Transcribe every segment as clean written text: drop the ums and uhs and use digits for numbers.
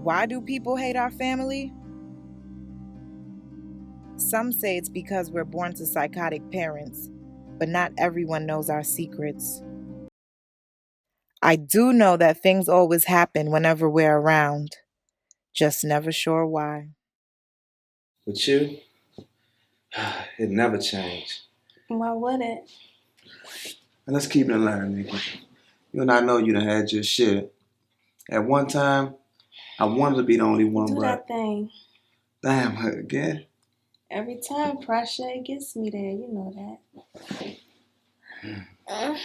Why do people hate our family? Some say it's because we're born to psychotic parents, but not everyone knows our secrets. I do know that things always happen whenever we're around, just never sure why. With you, it never changed. Why would it? And let's keep it in line, nigga. You and I know you done had your shit. At one time, I wanted to be the only one, Do but that thing. damn, again. Every time pressure, it gets me there. You know that.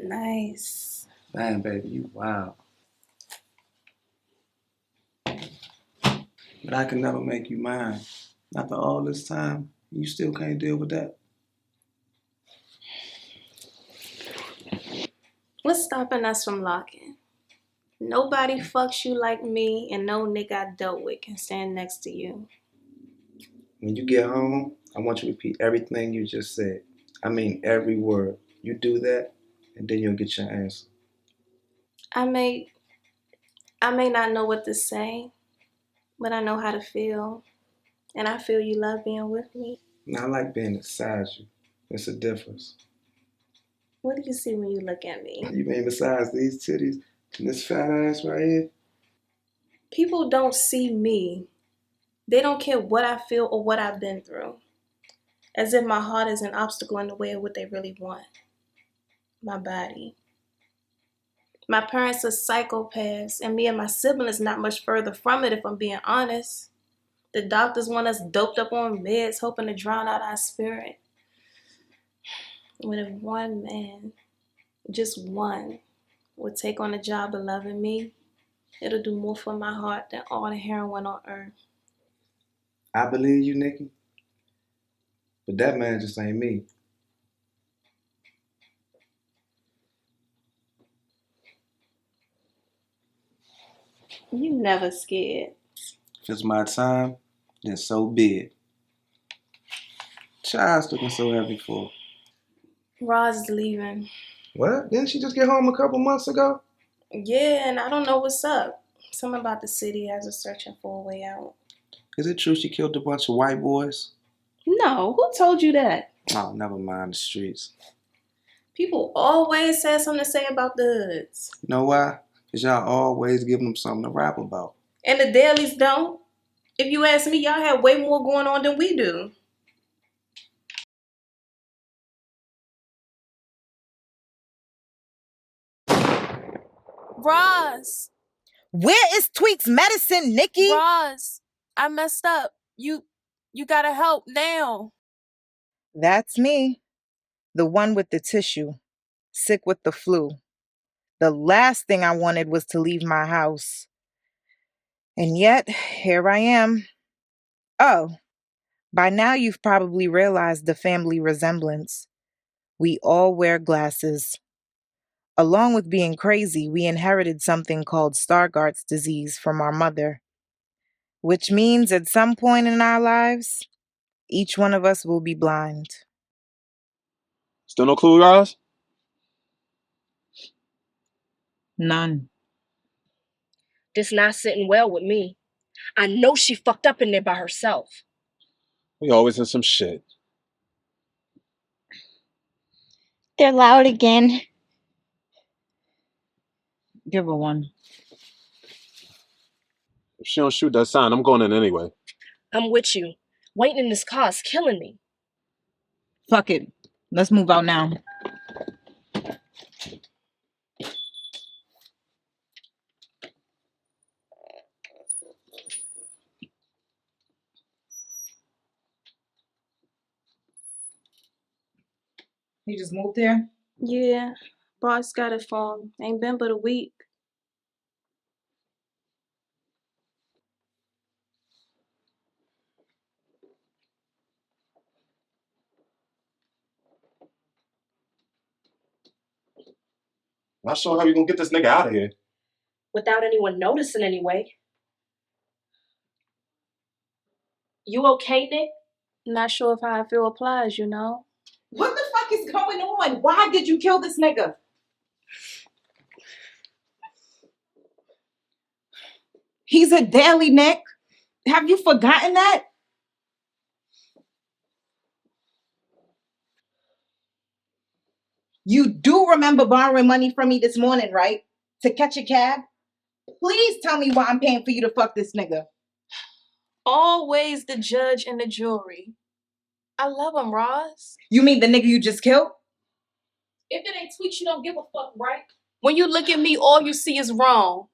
Nice. Man, baby, you wild. But I can never make you mine. After all this time, you still can't deal with that. What's stopping us from locking? Nobody fucks you like me, and no nigga I dealt with can stand next to you. When you get home, I want you to repeat everything you just said. I mean every word. You do that, and then you'll get your answer. I may not know what to say, but I know how to feel. And I feel you love being with me. Now, I like being beside you. It's a difference. What do you see when you look at me? You mean besides these titties and this fat ass right here? People don't see me. They don't care what I feel or what I've been through. As if my heart is an obstacle in the way of what they really want. My body. My parents are psychopaths, and me and my siblings not much further from it if I'm being honest. The doctors want us doped up on meds, hoping to drown out our spirit. What if one man, just one, would take on the job of loving me? It'll do more for my heart than all the heroin on earth. I believe you, Nikki. But that man just ain't me. You never scared. If it's my time, then so be it. Child's looking so heavy for. Roz is leaving. What? Didn't she just get home a couple months ago? Yeah, and I don't know what's up. Something about the city has her searching for a way out. Is it true she killed a bunch of white boys? No, who told you that? Oh, never mind the streets. People always have something to say about the hoods. You know why? Because y'all always giving them something to rap about. And the dailies don't. If you ask me, y'all have way more going on than we do. Roz! Where is Tweak's medicine, Nikki? Roz, I messed up. You gotta help now. That's me. The one with the tissue. Sick with the flu. The last thing I wanted was to leave my house. And yet, here I am. Oh, by now you've probably realized the family resemblance. We all wear glasses. Along with being crazy, we inherited something called Stargardt's disease from our mother. Which means at some point in our lives, each one of us will be blind. Still no clue, guys? None. This not sitting well with me. I know she fucked up in there by herself. We always in some shit. They're loud again. Give her one. If she don't shoot that sign, I'm going in anyway. I'm with you. Waiting in this car is killing me. Fuck it. Let's move out now. You just moved here? Yeah, boss got it for him. Ain't been but a week. Not sure how you gonna get this nigga out of here. Without anyone noticing anyway. You okay, Nick? Not sure if how I feel applies, you know. What the fuck is going on? Why did you kill this nigga? He's a daily, Nick. Have you forgotten that? You do remember borrowing money from me this morning, right? To catch a cab? Please tell me why I'm paying for you to fuck this nigga. Always the judge and the jury. I love him, Roz. You mean the nigga you just killed? If it ain't sweet, you don't give a fuck, right? When you look at me, all you see is wrong.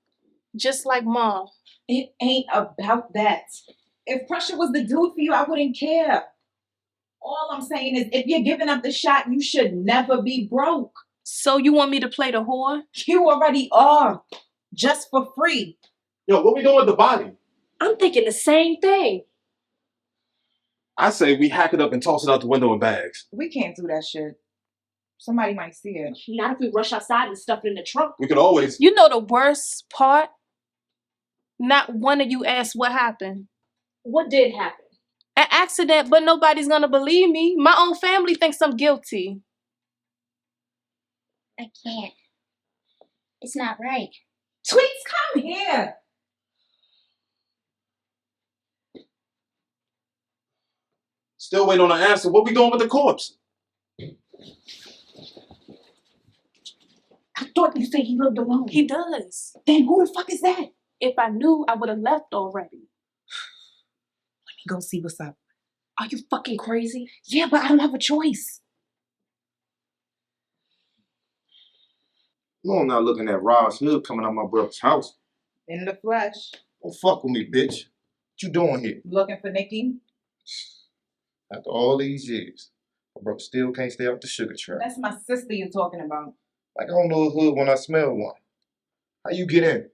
Just like Mom. It ain't about that. If Pressure was the dude for you, I wouldn't care. All I'm saying is, if you're giving up the shot, you should never be broke. So you want me to play the whore? You already are. Just for free. Yo, what we doing with the body? I'm thinking the same thing. I say we hack it up and toss it out the window in bags. We can't do that shit. Somebody might see it. Not if we rush outside and stuff it in the trunk. We could always... You know the worst part? Not one of you asked what happened. What did happen? An accident, but nobody's gonna believe me. My own family thinks I'm guilty. I can't. It's not right. Tweets, come here. Still waiting on an answer. What we doing with the corpse? I thought you said he lived alone. He does. Then who the fuck is that? If I knew, I would have left already. Let me go see what's up. Are you fucking crazy? Yeah, but I don't have a choice. No, I'm not looking at Rob's hood coming out my brother's house. In the flesh. Don't fuck with me, bitch. What you doing here? Looking for Nikki? After all these years, my brother still can't stay out the sugar trap. That's my sister you're talking about. Like I don't know a hood when I smell one. How you get in?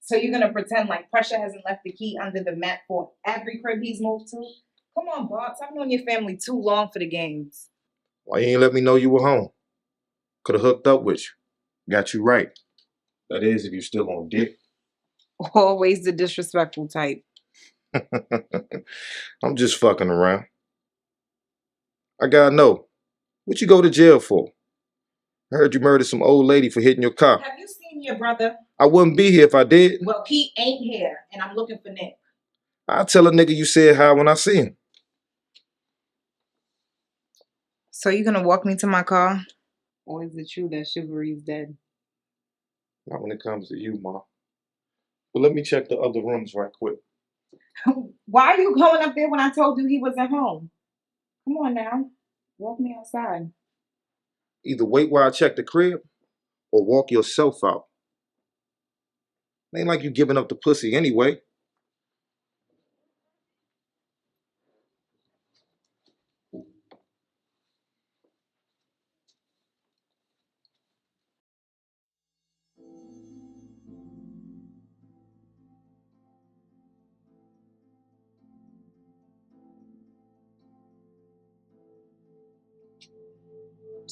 So you're gonna pretend like Pressure hasn't left the key under the mat for every crib he's moved to? Come on, Box. I've known your family too long for the games. Why you ain't let me know you were home? Could have hooked up with you. Got you right. That is, if you still on dick. Always the disrespectful type. I'm just fucking around. I gotta know, what you go to jail for? I heard you murdered some old lady for hitting your car. Have you seen your brother? I wouldn't be here if I did. Well, he ain't here, and I'm looking for Nick. I'll tell a nigga you said hi when I see him. So you gonna walk me to my car? Or is it true that chivalry's dead? Not when it comes to you, Ma. But let me check the other rooms right quick. Why are you going up there when I told you he was at home? Come on now. Walk me outside. Either wait while I check the crib, or walk yourself out. Ain't like you giving up the pussy anyway.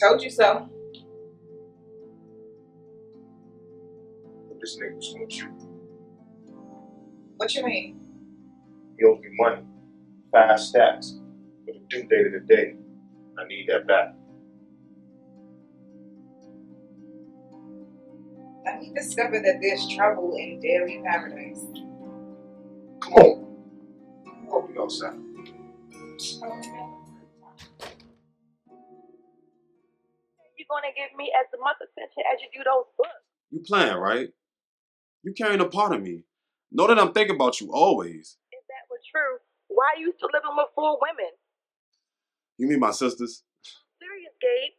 Told you so. This nigga just wants you. What you mean? He owes me money. 5 stacks. For the due date of the day. I need that back. Let me discover that there's trouble in Dairy Paradise. Come on. I'll be outside. You're gonna give me as much attention as you do those books. You playing, right? You carrying a part of me. Know that I'm thinking about you always. If that were true, why are you still living with 4 women? You mean my sisters? Serious, Gabe.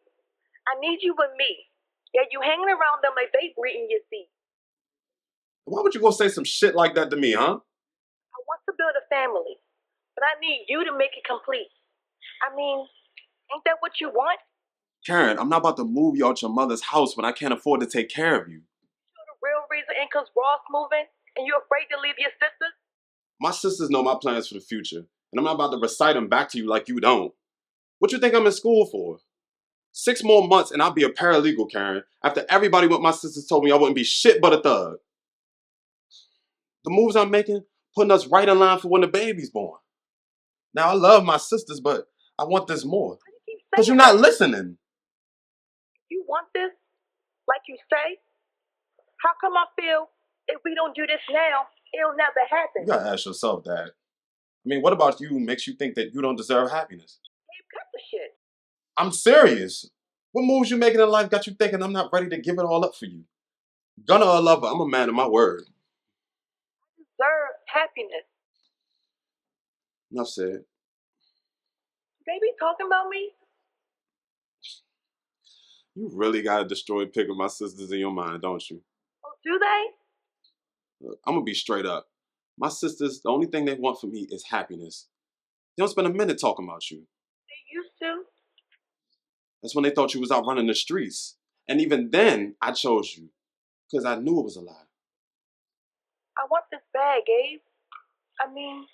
I need you with me. Yeah, you hanging around them like they breeding your seed. Why would you go say some shit like that to me, huh? I want to build a family, but I need you to make it complete. I mean, ain't that what you want? Karen, I'm not about to move you out your mother's house when I can't afford to take care of you. Sure the real reason ain't 'cause Ross moving and you're afraid to leave your sisters? My sisters know my plans for the future, and I'm not about to recite them back to you like you don't. What you think I'm in school for? 6 more months and I'll be a paralegal, Karen, after everybody with my sisters told me I wouldn't be shit but a thug. The moves I'm making, putting us right in line for when the baby's born. Now, I love my sisters, but I want this more. Why do you keep Because you're not listening. You want this, like you say? How come I feel if we don't do this now, it'll never happen? You gotta ask yourself that. I mean, what about you makes you think that you don't deserve happiness? Babe, cut the shit. I'm serious. What moves you making in life got you thinking I'm not ready to give it all up for you? Gunner or lover, I'm a man of my word. Deserve happiness. Enough said. Baby, talking about me? You really gotta destroy picking my sisters in your mind, don't you? Oh, do they? Look, I'm gonna be straight up. My sisters, the only thing they want from me is happiness. They don't spend a minute talking about you. They used to. That's when they thought you was out running the streets. And even then, I chose you. Because I knew it was a lie. I want this bag, Gabe. I mean,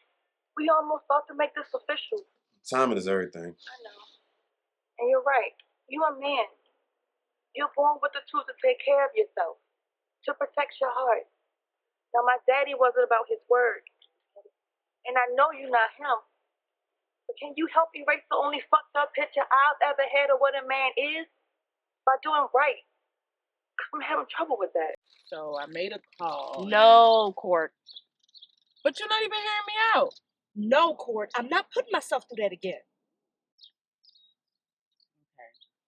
we almost about to make this official. Timing is everything. I know. And you're right. You a man. You're born with the tools to take care of yourself, to protect your heart. Now, my daddy wasn't about his word. And I know you're not him. But can you help erase the only fucked up picture I've ever had of what a man is? By doing right. I'm having trouble with that. So I made a call. No, Court. But you're not even hearing me out. No, Court. I'm not putting myself through that again.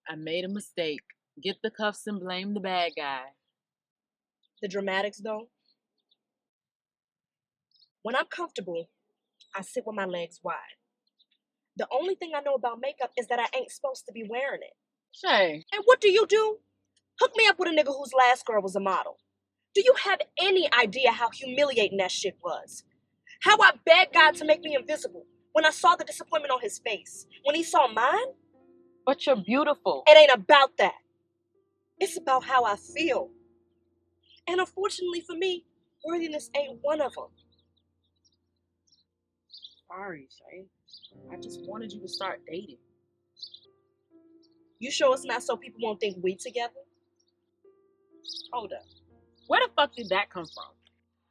I made a mistake. Get the cuffs and blame the bad guy. The dramatics, though. When I'm comfortable, I sit with my legs wide. The only thing I know about makeup is that I ain't supposed to be wearing it. Shay. And what do? Hook me up with a nigga whose last girl was a model. Do you have any idea how humiliating that shit was? How I begged God to make me invisible when I saw the disappointment on his face. When he saw mine? But you're beautiful. It ain't about that. It's about how I feel. And unfortunately for me, worthiness ain't one of them. Sorry, Shay. I just wanted you to start dating. You sure it's not so people won't think we together? Hold up. Where the fuck did that come from?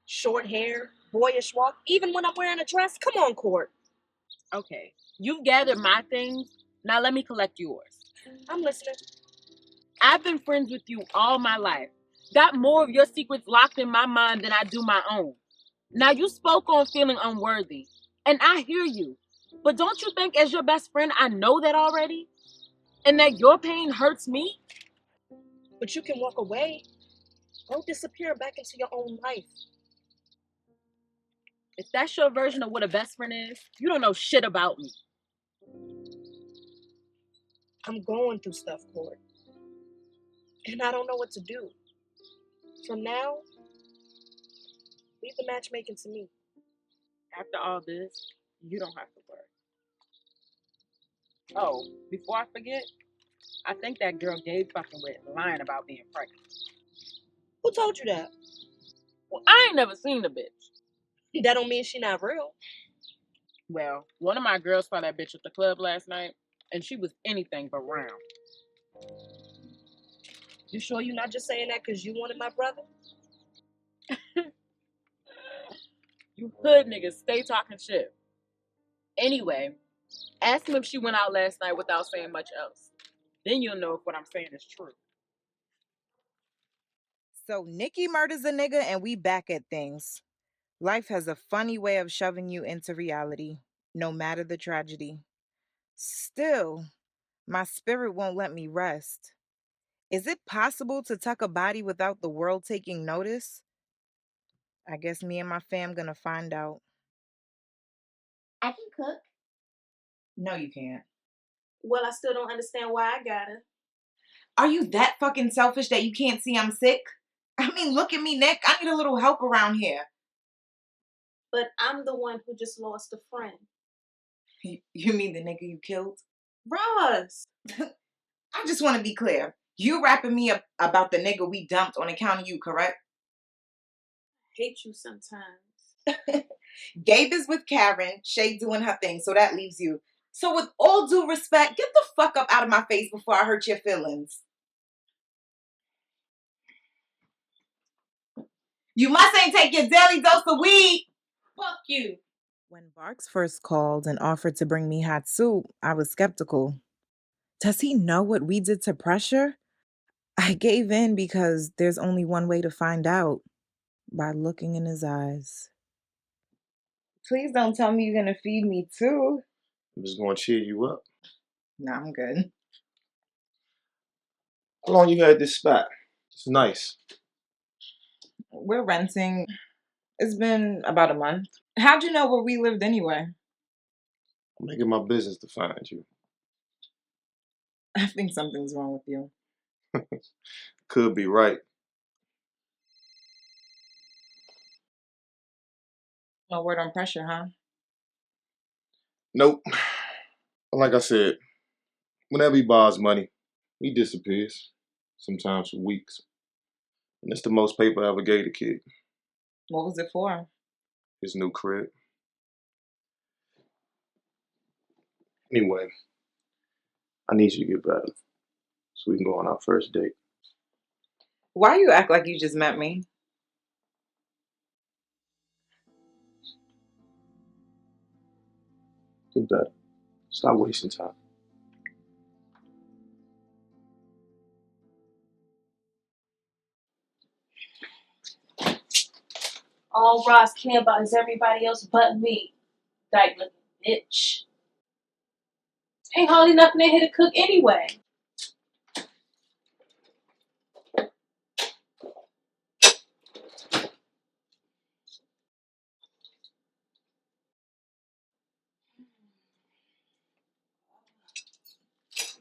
Short hair, boyish walk, even when I'm wearing a dress? Come on, Court. Okay, you've gathered my things. Now let me collect yours. I'm listening. I've been friends with you all my life. Got more of your secrets locked in my mind than I do my own. Now you spoke on feeling unworthy, and I hear you. But don't you think as your best friend, I know that already? And that your pain hurts me? But you can walk away. Go disappear back into your own life. If that's your version of what a best friend is, you don't know shit about me. I'm going through stuff, Court. And I don't know what to do. From now, leave the matchmaking to me. After all this, you don't have to worry. Oh, before I forget, I think that girl Gabe fucking with lying about being pregnant. Who told you that? Well, I ain't never seen the bitch. That don't mean she not real. Well, one of my girls saw that bitch at the club last night, and she was anything but round. You sure you're not just saying that because you wanted my brother? You hood niggas stay talking shit. Anyway, ask him if she went out last night without saying much else. Then you'll know if what I'm saying is true. So Nikki murders a nigga and we back at things. Life has a funny way of shoving you into reality, no matter the tragedy. Still, my spirit won't let me rest. Is it possible to tuck a body without the world taking notice? I guess me and my fam gonna find out. I can cook. No, you can't. Well, I still don't understand why I gotta. Are you that fucking selfish that you can't see I'm sick? I mean, look at me, Nick. I need a little help around here. But I'm the one who just lost a friend. You mean the nigga you killed? Ross! I just want to be clear. You rapping me up about the nigga we dumped on account of you, correct? Hate you sometimes. Gabe is with Karen, Shay doing her thing, so that leaves you. So with all due respect, get the fuck up out of my face before I hurt your feelings. You must ain't take your daily dose of weed. Fuck you. When Barks first called and offered to bring me hot soup, I was skeptical. Does he know what we did to Pressure? I gave in because there's only one way to find out, by looking in his eyes. Please don't tell me you're gonna feed me too. I'm just gonna cheer you up. Nah, I'm good. How long you had this spot? It's nice. We're renting. It's been about a month. How'd you know where we lived anyway? I'm making my business to find you. I think something's wrong with you. Could be right. No word on Pressure, huh? Nope. Like I said, whenever he borrows money, he disappears. Sometimes for weeks. And it's the most paper I ever gave the kid. What was it for? His new crib. Anyway, I need you to get better so we can go on our first date. Why you act like you just met me? Get better. Stop wasting time. All Ross care about is everybody else but me. Dyke looking bitch. Ain't hardly nothing in here to cook anyway.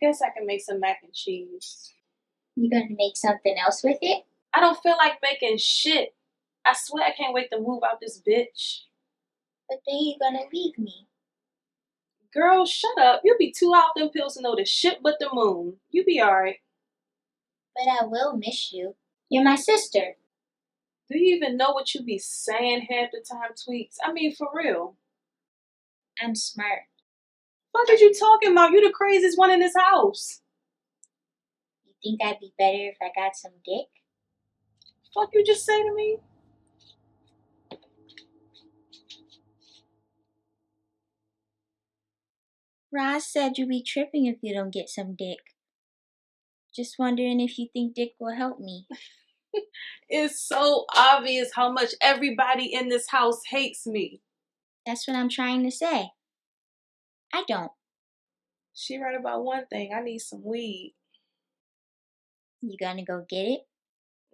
Guess I can make some mac and cheese. You gonna make something else with it? I don't feel like making shit. I swear I can't wait to move out this bitch. But then you gonna leave me. Girl, shut up. You be too out them pills to know the shit but the moon. You be alright. But I will miss you. You're my sister. Do you even know what you be saying half the time, Tweets? I mean, for real. I'm smart. What are you talking about? You the craziest one in this house. You think I'd be better if I got some dick? Fuck you just say to me? Roz said you'd be tripping if you don't get some dick. Just wondering if you think dick will help me. It's so obvious how much everybody in this house hates me. That's what I'm trying to say. I don't. She right about one thing. I need some weed. You gonna go get it?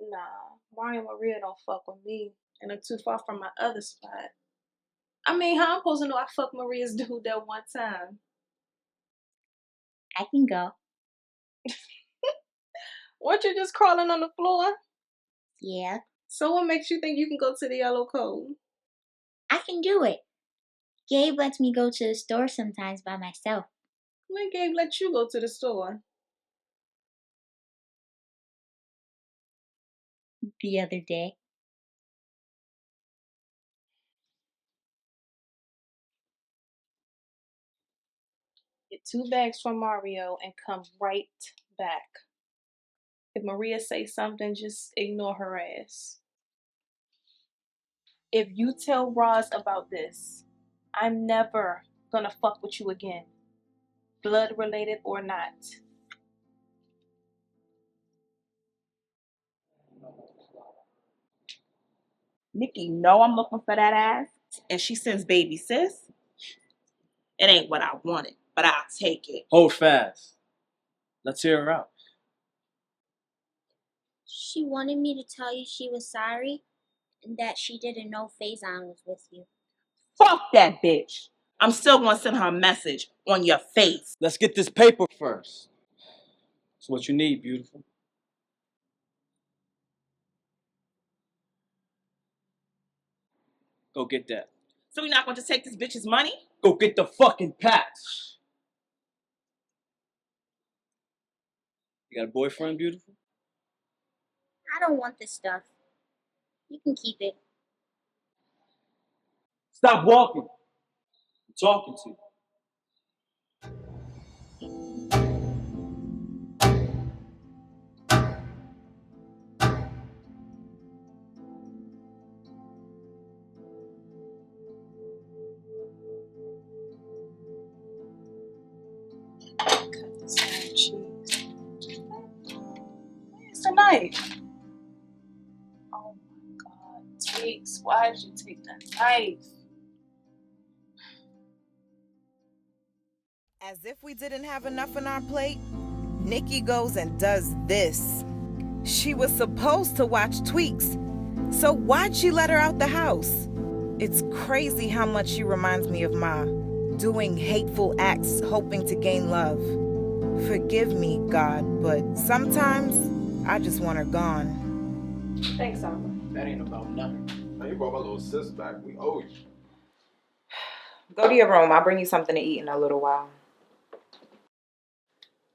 Nah, Mario and Maria don't fuck with me. And I'm too far from my other spot. I mean, how I'm supposed to know I fucked Maria's dude that one time? I can go. Weren't you just crawling on the floor? Yeah, So what makes you think you can go to the yellow code? I can do it. Gabe lets me go to the store sometimes by myself. When Gabe let you go to the store? The other day. Get 2 bags from Mario and come right back. If Maria says something, just ignore her ass. If you tell Roz about this, I'm never gonna fuck with you again. Blood related or not. Nikki know I'm looking for that ass, and she sends baby sis. It ain't what I wanted, but I'll take it. Hold fast. Let's hear her out. She wanted me to tell you she was sorry and that she didn't know Faison was with you. Fuck that bitch. I'm still gonna send her a message on your face. Let's get this paper first. It's what you need, beautiful. Go get that. So we not gonna just take this bitch's money? Go get the fucking patch. You got a boyfriend, beautiful? I don't want this stuff. You can keep it. Stop walking. I'm talking to you. Cut this out. knife. Oh my God, Tweaks, why did you take that knife? As if we didn't have enough on our plate, Nikki goes and does this. She was supposed to watch Tweaks, so why'd she let her out the house? It's crazy how much she reminds me of Ma, doing hateful acts hoping to gain love. Forgive me, God, but sometimes I just want her gone. Thanks, Alma. That ain't about nothing. Man, you brought my little sis back. We owe you. Go to your room. I'll bring you something to eat in a little while.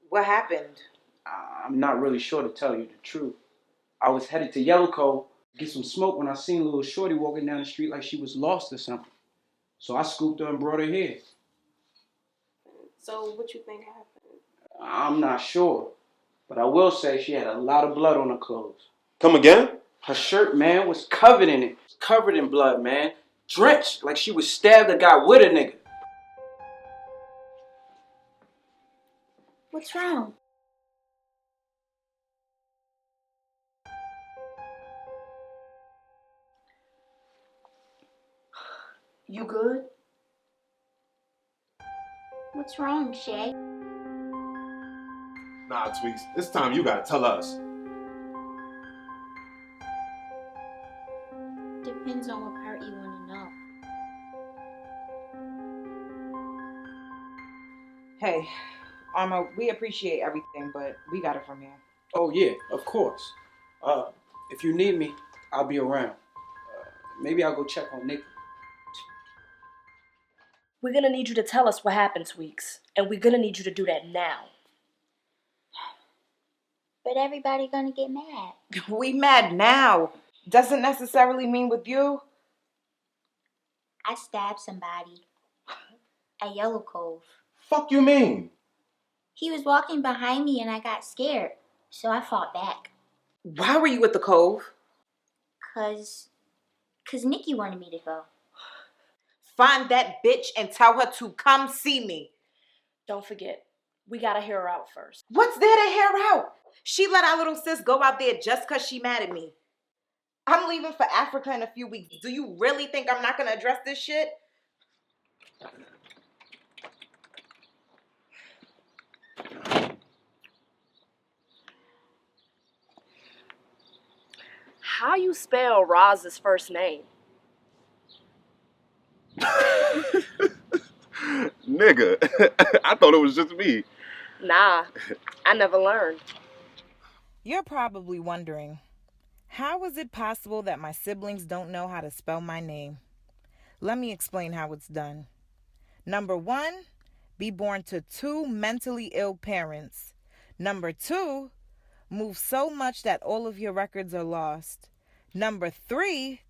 What happened? I'm not really sure to tell you the truth. I was headed to Yellow Cove to get some smoke when I seen little shorty walking down the street like she was lost or something. So I scooped her and brought her here. So what you think happened? I'm not sure, but I will say she had a lot of blood on her clothes. Come again? Her shirt, man, was covered in it. Covered in blood, man. Drenched like she was stabbed a guy with a nigga. What's wrong? You good? What's wrong, Shay? Nah, Tweaks. This time you gotta tell us. Depends on what part you want to know. Hey, Alma, we appreciate everything, but we got it from here. Oh, yeah, of course. If you need me, I'll be around. Maybe I'll go check on Nick. We're gonna need you to tell us what happened, Tweaks. And we're gonna need you to do that now. But everybody gonna get mad. We mad now. Doesn't necessarily mean with you. I stabbed somebody at Yellow Cove. Fuck you mean? He was walking behind me and I got scared, so I fought back. Why were you at the Cove? Cause Nikki wanted me to go. Find that bitch and tell her to come see me. Don't forget, we gotta hear her out first. What's there to hear out? She let our little sis go out there just because she mad at me. I'm leaving for Africa in a few weeks. Do you really think I'm not going to address this shit? How you spell Roz's first name? Nigga, I thought it was just me. Nah, I never learned. You're probably wondering, how is it possible that my siblings don't know how to spell my name? Let me explain how it's done. Number 1, be born to 2 mentally ill parents. Number 2, move so much that all of your records are lost. Number 3,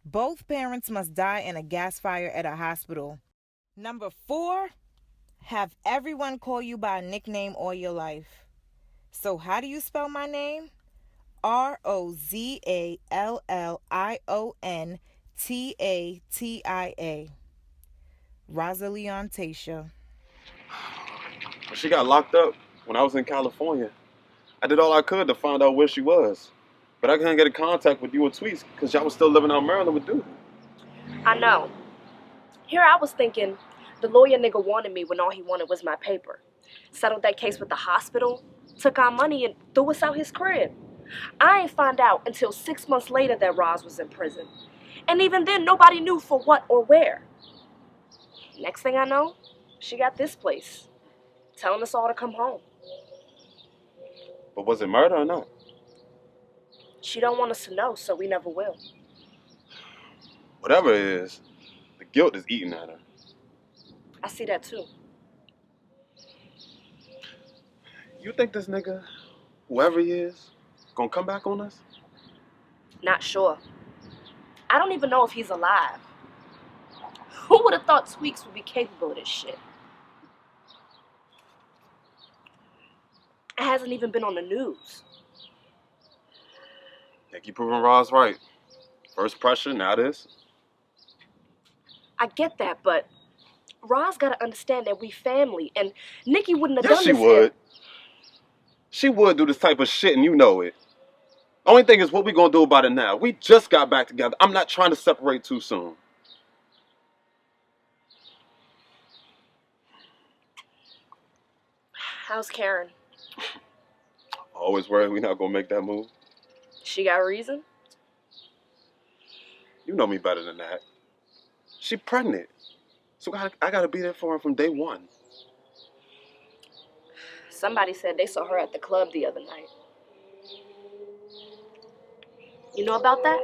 both parents must die in a gas fire at a hospital. Number 4, have everyone call you by a nickname all your life. So how do you spell my name? ROZALLIONTATIA. Rosalion Tasha. She got locked up when I was in California. I did all I could to find out where she was. But I couldn't get in contact with you or Tweets because y'all was still living out in Maryland with Duke. I know. Here I was thinking, the lawyer nigga wanted me when all he wanted was my paper. Settled that case with the hospital, took our money and threw us out his crib. I ain't find out until 6 months later that Roz was in prison. And even then, nobody knew for what or where. Next thing I know, she got this place, telling us all to come home. But was it murder or not? She don't want us to know, so we never will. Whatever it is, the guilt is eating at her. I see that too. You think this nigga, whoever he is, gonna come back on us? Not sure. I don't even know if he's alive. Who would have thought Tweaks would be capable of this shit? It hasn't even been on the news. Think you proving Roz right. First pressure, now this. I get that, but Roz gotta understand that we family, and Nikki wouldn't have Yes, done she this would. if... She would do this type of shit, and you know it. Only thing is, what we gonna do about it now? We just got back together. I'm not trying to separate too soon. How's Karen? Always worried we not gonna make that move. She got a reason? You know me better than that. She pregnant, so I gotta be there for her from day one. Somebody said they saw her at the club the other night. You know about that?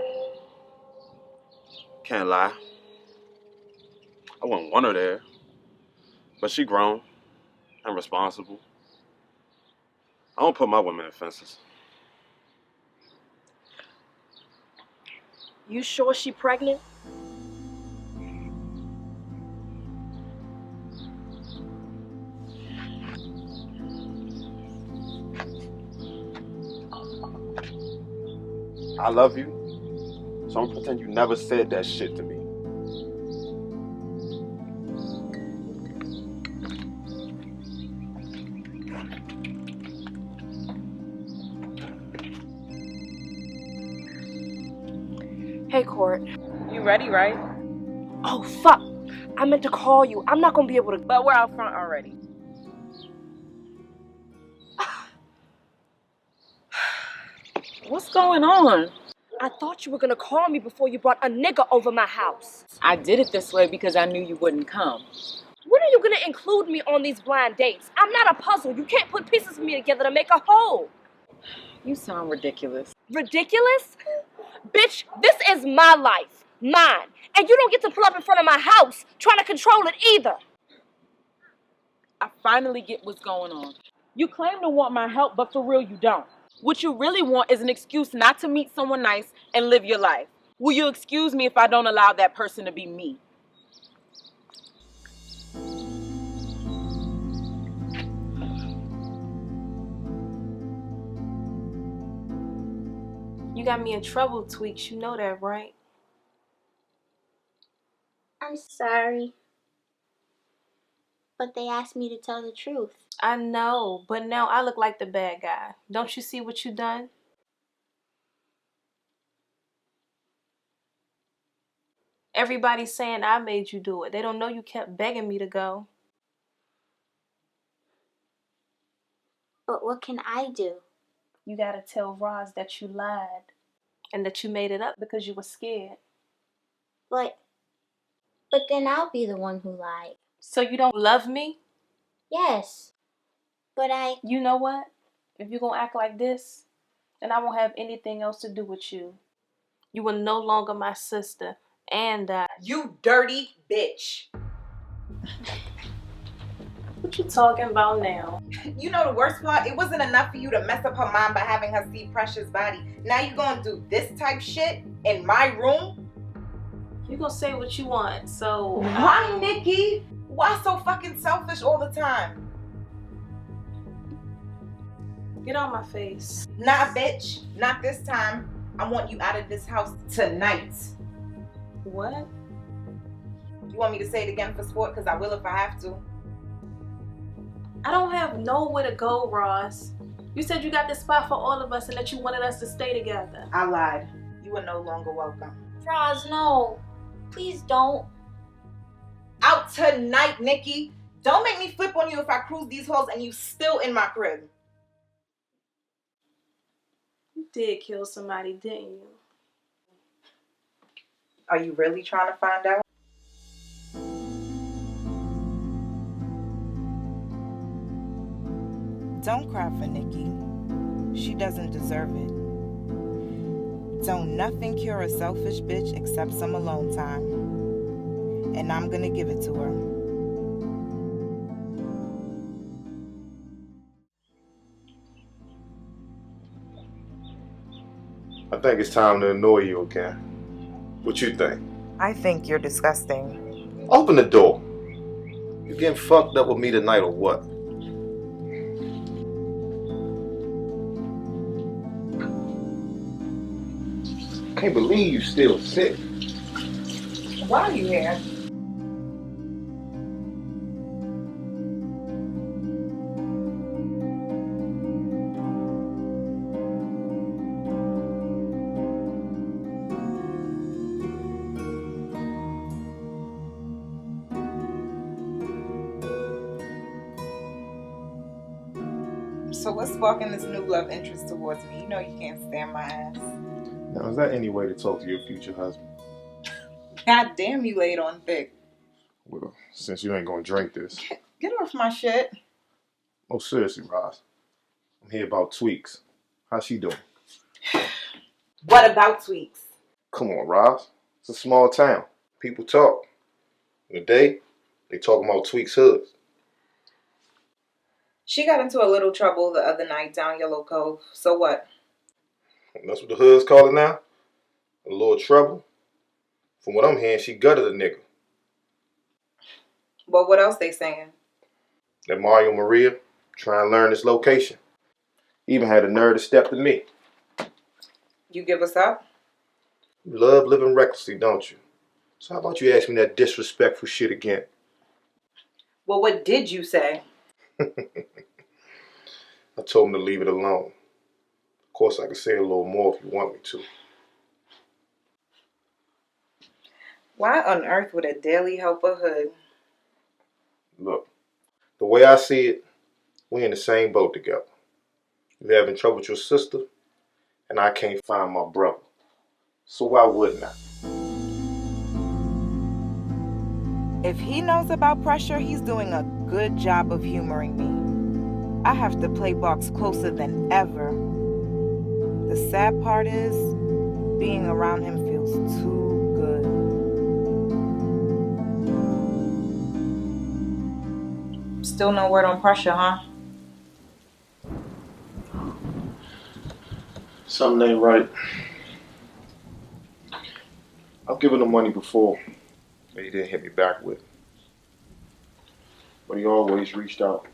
Can't lie. I wouldn't want her there, but she grown and responsible. I don't put my women in fences. You sure she pregnant? I love you, so I'm gonna pretend you never said that shit to me. Hey, Court. You ready, right? Oh, fuck. I meant to call you. I'm not gonna be able to. But we're out front already. What's going on? I thought you were gonna call me before you brought a nigga over my house. I did it this way because I knew you wouldn't come. When are you gonna include me on these blind dates? I'm not a puzzle. You can't put pieces of me together to make a whole. You sound ridiculous. Ridiculous? Bitch, this is my life. Mine. And you don't get to pull up in front of my house trying to control it either. I finally get what's going on. You claim to want my help, but for real you don't. What you really want is an excuse not to meet someone nice and live your life. Will you excuse me if I don't allow that person to be me? You got me in trouble, Tweaks. You know that, right? I'm sorry. But they asked me to tell the truth. I know, but now I look like the bad guy. Don't you see what you done? Everybody's saying I made you do it. They don't know you kept begging me to go. But what can I do? You gotta tell Roz that you lied. And that you made it up because you were scared. But then I'll be the one who lied. So you don't love me? Yes. But You know what? If you're gonna act like this, then I won't have anything else to do with you. You are no longer my sister. And You dirty bitch. what you talking about now? You know the worst part? It wasn't enough for you to mess up her mind by having her see Precious' body. Now you gonna do this type shit in my room? You gonna say what you want, so Why, Nikki? Why so fucking selfish all the time? get on my face. Nah, bitch. Not this time. I want you out of this house tonight. What? You want me to say it again for sport? Because I will if I have to. I don't have nowhere to go, Roz. You said you got this spot for all of us and that you wanted us to stay together. I lied. You are no longer welcome. Roz, no. Please don't. Out tonight, Nikki. Don't make me flip on you if I cruise these halls and you still in my crib. You did kill somebody, didn't you? Are you really trying to find out? Don't cry for Nikki. She doesn't deserve it. Don't nothing cure a selfish bitch except some alone time. And I'm gonna give it to her. I think it's time to annoy you again. What you think? I think you're disgusting. Open the door. You getting fucked up with me tonight or what? Can't believe you still sick. Why are you here? So what's sparking this new love interest towards me? You know you can't stand my ass. Now, is that any way to talk to your future husband? God damn, you laid on thick. Well, since you ain't gonna drink this. Get off my shit. Oh, seriously, Roz. I'm here about Tweaks. How's she doing? What about Tweaks? Come on, Roz. It's a small town. People talk. In the day, they talk about Tweaks hoods. She got into a little trouble the other night down Yellow Cove. So what? And that's what the hoods call it now? A little trouble? From what I'm hearing, she gutted a nigga. But what else they saying? That Mario Maria trying to learn this location. Even had the nerve to step to me. You give us up? You love living recklessly, don't you? So how about you ask me that disrespectful shit again? Well, what did you say? I told him to leave it alone. Of course, I could say a little more if you want me to. Why on earth would a daily helper hood? Look, the way I see it, we in the same boat together. You having trouble with your sister, and I can't find my brother. So why wouldn't I? If he knows about pressure, he's doing a good job of humoring me. I have to play box closer than ever. The sad part is, being around him feels too good. Still no word on pressure, huh? Something ain't right. I've given him money before, but he didn't hit me back with it. But he always reached out,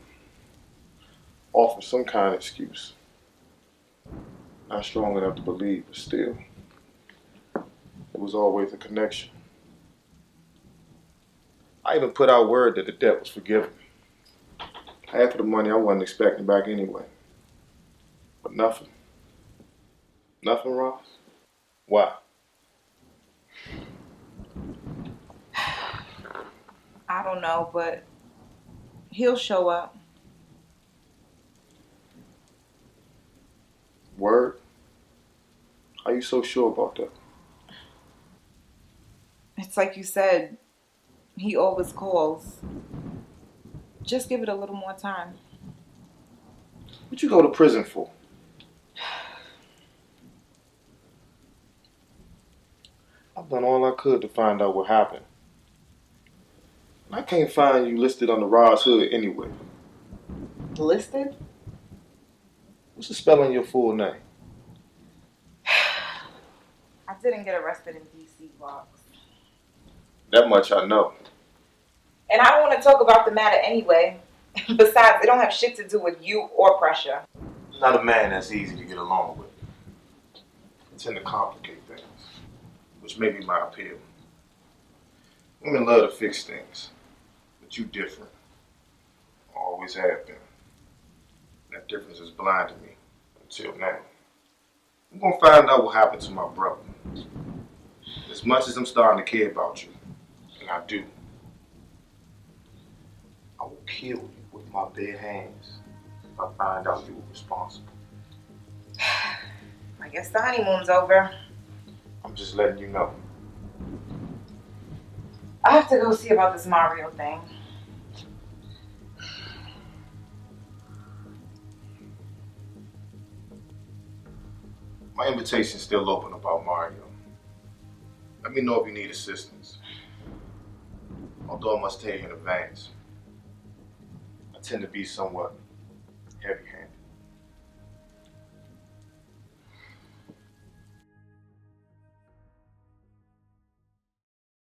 offered some kind of excuse. Not strong enough to believe, but still, there was always a connection. I even put out word that the debt was forgiven. Half of the money I wasn't expecting back anyway. But nothing. Nothing, Ross? Why? I don't know, but he'll show up. Word? How you so sure about that? It's like you said, he always calls. Just give it a little more time. What you go to prison for? I've done all I could to find out what happened. And I can't find you listed on the Roz Hood anyway. Listed? What's the spelling of your full name? I didn't get arrested in DC blocks. That much I know. And I don't want to talk about the matter anyway. Besides, it don't have shit to do with you or pressure. I'm not a man that's easy to get along with. I tend to complicate things, which may be my appeal. Women love to fix things, but you different. Always have been. That difference is blind to me until now. I'm gonna find out what happened to my brother. As much as I'm starting to care about you, and I do, I will kill you with my bare hands if I find out you were responsible. I guess the honeymoon's over. I'm just letting you know. I have to go see about this Mario thing. My invitation's still open about Mario. Let me know if you need assistance. Although I must tell you in advance, I tend to be somewhat heavy-handed.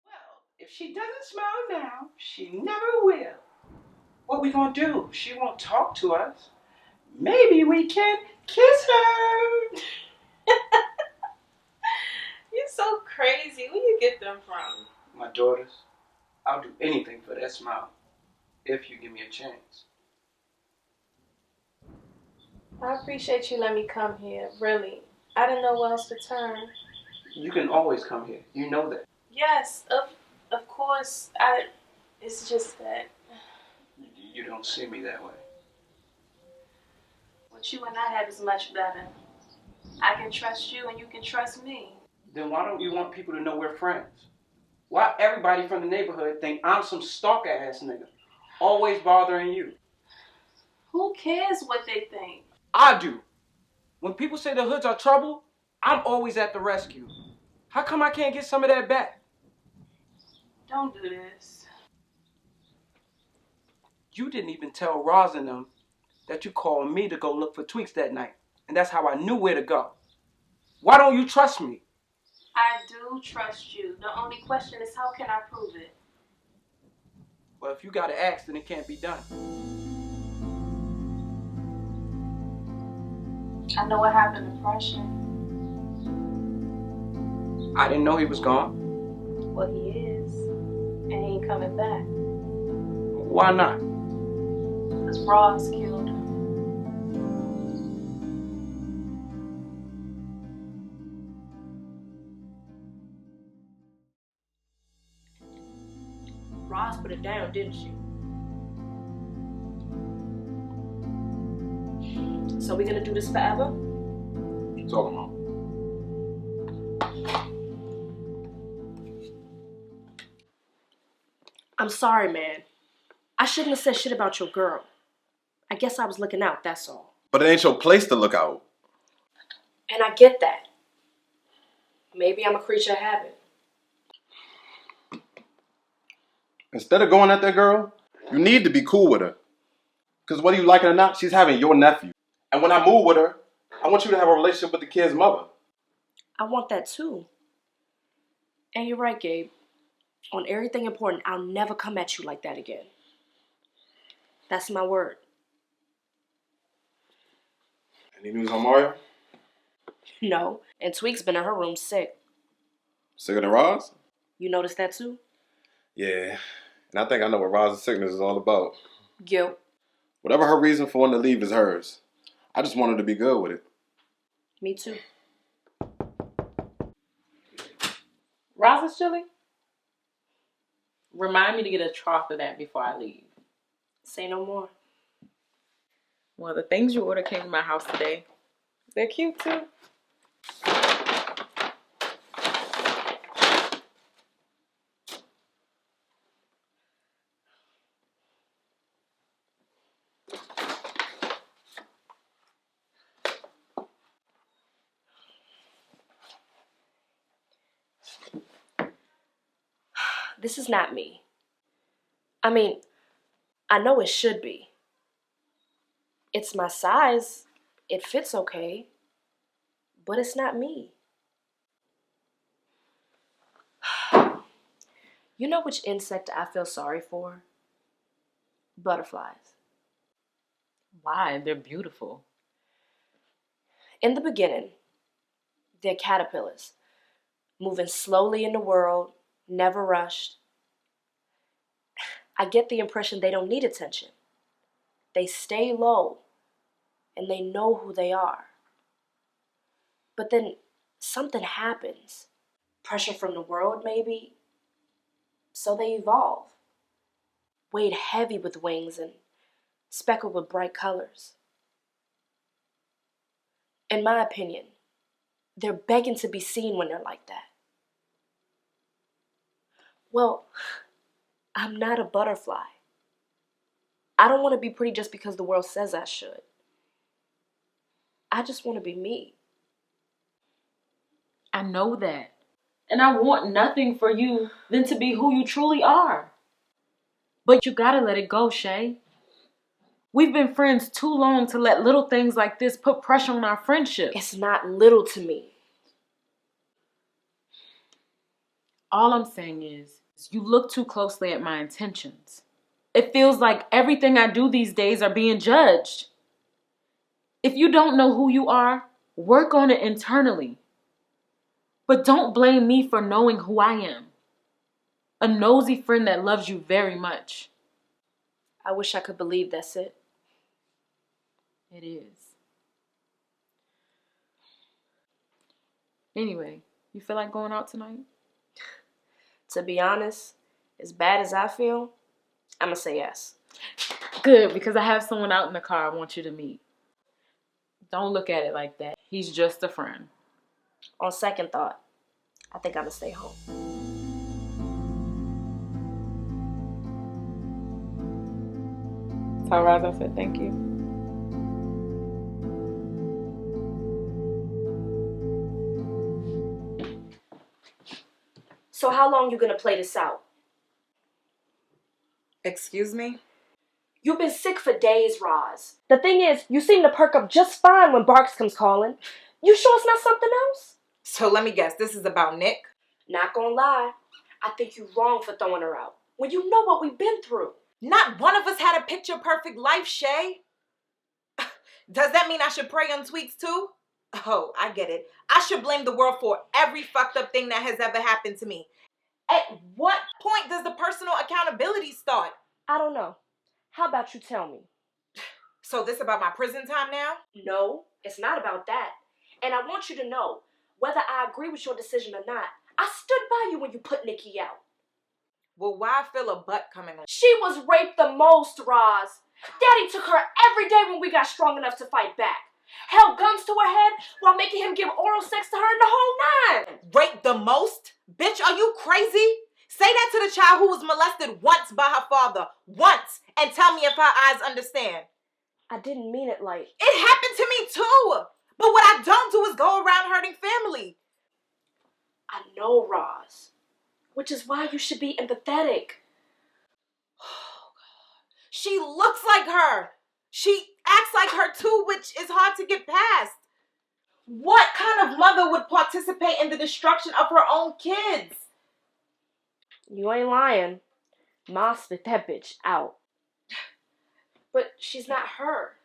Well, if she doesn't smile now, she never will. What we gonna do? She won't talk to us. Maybe we can kiss her. You're so crazy. Where you get them from? My daughters, I'll do anything for that smile, if you give me a chance. I appreciate you letting me come here, really. I didn't know where else to turn. You can always come here. You know that. Yes, of course. It's just that. You don't see me that way. What you and I have is much better. I can trust you and you can trust me. Then why don't you want people to know we're friends? Why everybody from the neighborhood think I'm some stalker ass nigga, always bothering you? Who cares what they think? I do. When people say the hoods are trouble, I'm always at the rescue. How come I can't get some of that back? Don't do this. You didn't even tell Roz and them that you called me to go look for Tweaks that night, and that's how I knew where to go. Why don't you trust me? I do trust you. The only question is how can I prove it? Well, if you gotta ask, then it can't be done. I know what happened to Pressure. I didn't know he was gone. Well, he is. And he ain't coming back. Why not? Because Ross killed him. Roz put it down, didn't she? So we gonna do this forever? What you talking about? I'm sorry, man. I shouldn't have said shit about your girl. I guess I was looking out, that's all. But it ain't your place to look out. And I get that. Maybe I'm a creature of habit. Instead of going at that girl, you need to be cool with her. Because whether you like it or not, she's having your nephew. And when I move with her, I want you to have a relationship with the kid's mother. I want that too. And you're right, Gabe. On everything important, I'll never come at you like that again. That's my word. Any news on Mario? No, and Tweak's been in her room sick. Sicker than Roz? You noticed that too? Yeah. And I think I know what Roz's sickness is all about. Guilt. Whatever her reason for wanting to leave is hers. I just want her to be good with it. Me too. Rosa's chili? Remind me to get a trough of that before I leave. Say no more. Well, the things you ordered came to my house today. They're cute too. This is not me. I mean, I know it should be. It's my size. It fits okay. But it's not me. You know which insect I feel sorry for? Butterflies. Why? They're beautiful. In the beginning, they're caterpillars, moving slowly in the world, never rushed. I get the impression they don't need attention. They stay low, and they know who they are. But then something happens. Pressure from the world, maybe. So they evolve. Weighed heavy with wings and speckled with bright colors. In my opinion, they're begging to be seen when they're like that. Well, I'm not a butterfly. I don't want to be pretty just because the world says I should. I just want to be me. I know that. And I want nothing for you than to be who you truly are. But you gotta let it go, Shay. We've been friends too long to let little things like this put pressure on our friendship. It's not little to me. All I'm saying is, you look too closely at my intentions. It feels like everything I do these days are being judged. If you don't know who you are, work on it internally. But don't blame me for knowing who I am. A nosy friend that loves you very much. I wish I could believe that's it. It is. Anyway, you feel like going out tonight? To be honest, as bad as I feel, I'm gonna say yes. Good, because I have someone out in the car I want you to meet. Don't look at it like that. He's just a friend. On second thought, I think I'm gonna stay home. Tell Roz I said thank you. So how long you gonna play this out? Excuse me? You've been sick for days, Roz. The thing is, you seem to perk up just fine when Barks comes calling. You sure it's not something else? So let me guess, this is about Nick? Not gonna lie, I think you're wrong for throwing her out. When you know what we've been through. Not one of us had a picture-perfect life, Shay. Does that mean I should prey on Tweaks too? Oh, I get it. I should blame the world for every fucked up thing that has ever happened to me. At what point does the personal accountability start? I don't know. How about you tell me? So this about my prison time now? No, it's not about that. And I want you to know, whether I agree with your decision or not, I stood by you when you put Nikki out. Well, why feel a butt coming on? She was raped the most, Roz. Daddy took her every day when we got strong enough to fight back. Held guns to her head while making him give oral sex to her in the whole nine. Raped the most? Bitch, are you crazy? Say that to the child who was molested once by her father. Once. And tell me if her eyes understand. I didn't mean it like... It happened to me too. But what I don't do is go around hurting family. I know, Roz. Which is why you should be empathetic. Oh, God. She looks like her. She acts like her too, which is hard to get past. What kind of mother would participate in the destruction of her own kids? You ain't lying. Ma spit that bitch out. But she's not her.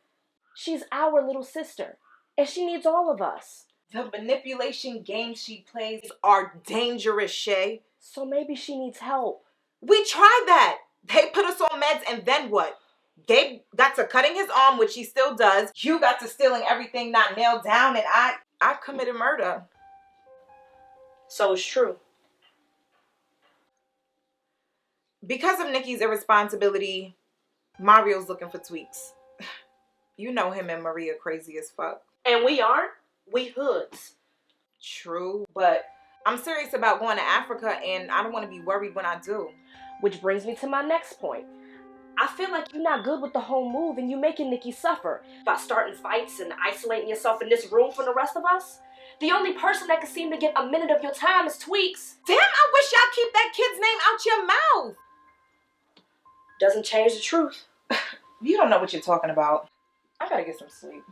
She's our little sister. And she needs all of us. The manipulation games she plays are dangerous, Shay. So maybe she needs help. We tried that. They put us on meds and then what? Gabe got to cutting his arm, which he still does. You got to stealing everything not nailed down, and I committed murder. So it's true. Because of Nikki's irresponsibility, Mario's looking for Tweaks. You know him and Maria crazy as fuck. And we aren't. We hoods. True, but I'm serious about going to Africa, and I don't want to be worried when I do. Which brings me to my next point. I feel like you're not good with the whole move and you making Nikki suffer by starting fights and isolating yourself in this room from the rest of us. The only person that can seem to get a minute of your time is Tweaks. Damn, I wish y'all keep that kid's name out your mouth. Doesn't change the truth. You don't know what you're talking about. I gotta get some sleep.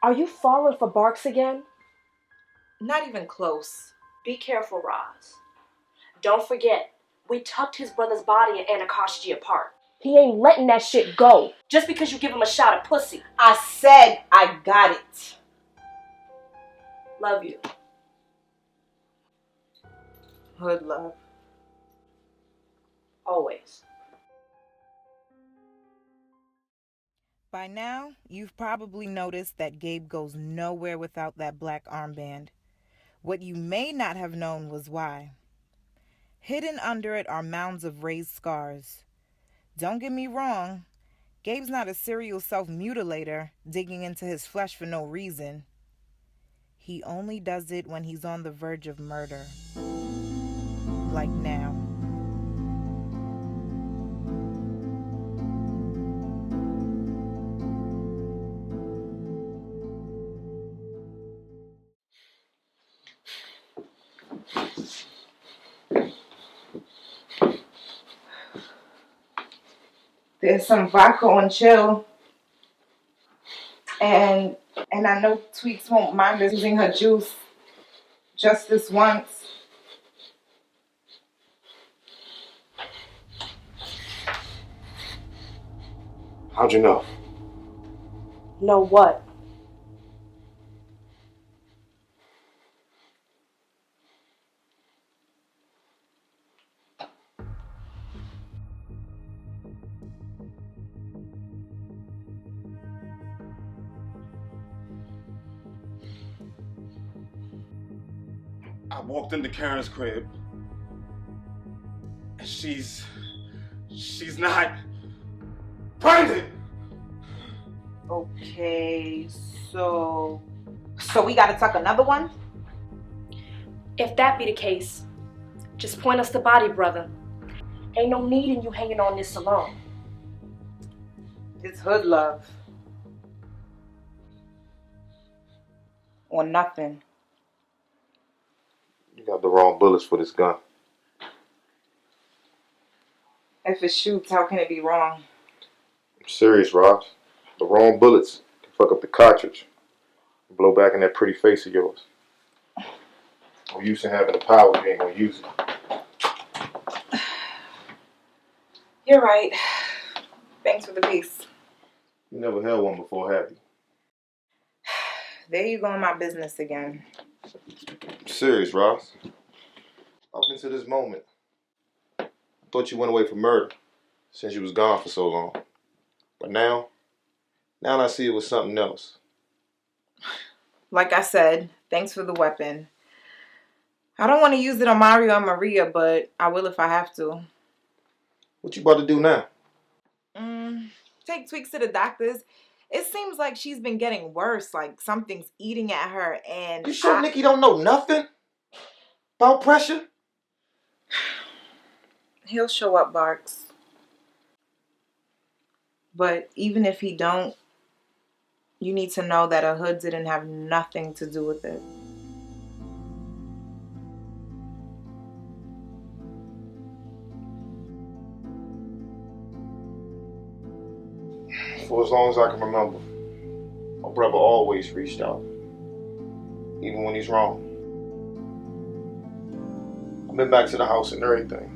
Are you falling for Barks again? Not even close. Be careful, Roz. Don't forget, we tucked his brother's body in Anacostia apart. He ain't letting that shit go just because you give him a shot of pussy. I said I got it. Love you. Hood love. Always. By now, you've probably noticed that Gabe goes nowhere without that black armband. What you may not have known was why. Hidden under it are mounds of raised scars. Don't get me wrong, Gabe's not a serial self-mutilator digging into his flesh for no reason. He only does it when he's on the verge of murder. Like now. There's some vodka on chill. And I know Tweaks won't mind us using her juice just this once. How'd you know? Know what? I walked into Karen's crib, and she's not pregnant. Okay, so we gotta tuck another one? If that be the case, just point us the body, brother. Ain't no need in you hanging on this alone. It's hood love. Or nothing. You got the wrong bullets for this gun. If it shoots, how can it be wrong? I'm serious, Ross. The wrong bullets can fuck up the cartridge and blow back in that pretty face of yours. I'm used to having the power, you ain't gonna use it. You're right. Thanks for the peace. You never held one before, have you? There you go in my business again. I'm serious, Ross. Up until this moment, I thought you went away for murder since you was gone for so long. But now I see it was something else. Like I said, thanks for the weapon. I don't want to use it on Mario and Maria, but I will if I have to. What you about to do now? Take Tweaks to the doctors. It seems like she's been getting worse, like something's eating at her, and You sure Nikki don't know nothing about pressure? He'll show up, Barks. But even if he don't, you need to know that a hood didn't have nothing to do with it. For as long as I can remember, my brother always reached out, even when he's wrong. I've been back to the house and everything.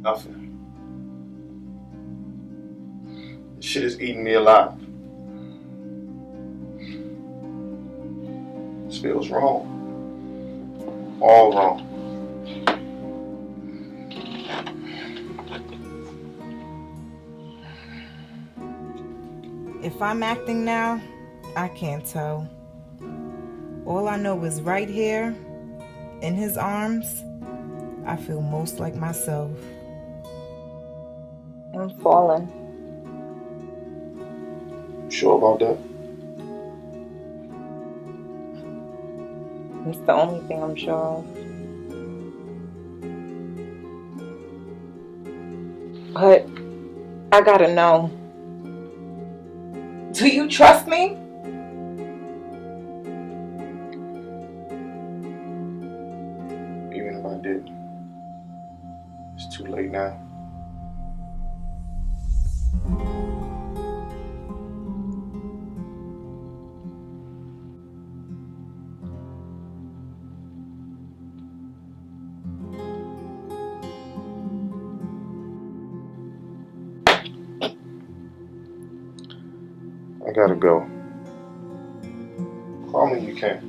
Nothing. This shit is eating me alive. This feels wrong. All wrong. If I'm acting now, I can't tell. All I know is right here, in his arms, I feel most like myself. I'm falling. You sure about that? It's the only thing I'm sure of. But I gotta know. Do you trust me? Even if I didn't, it's too late now. I gotta go. Call me when you can.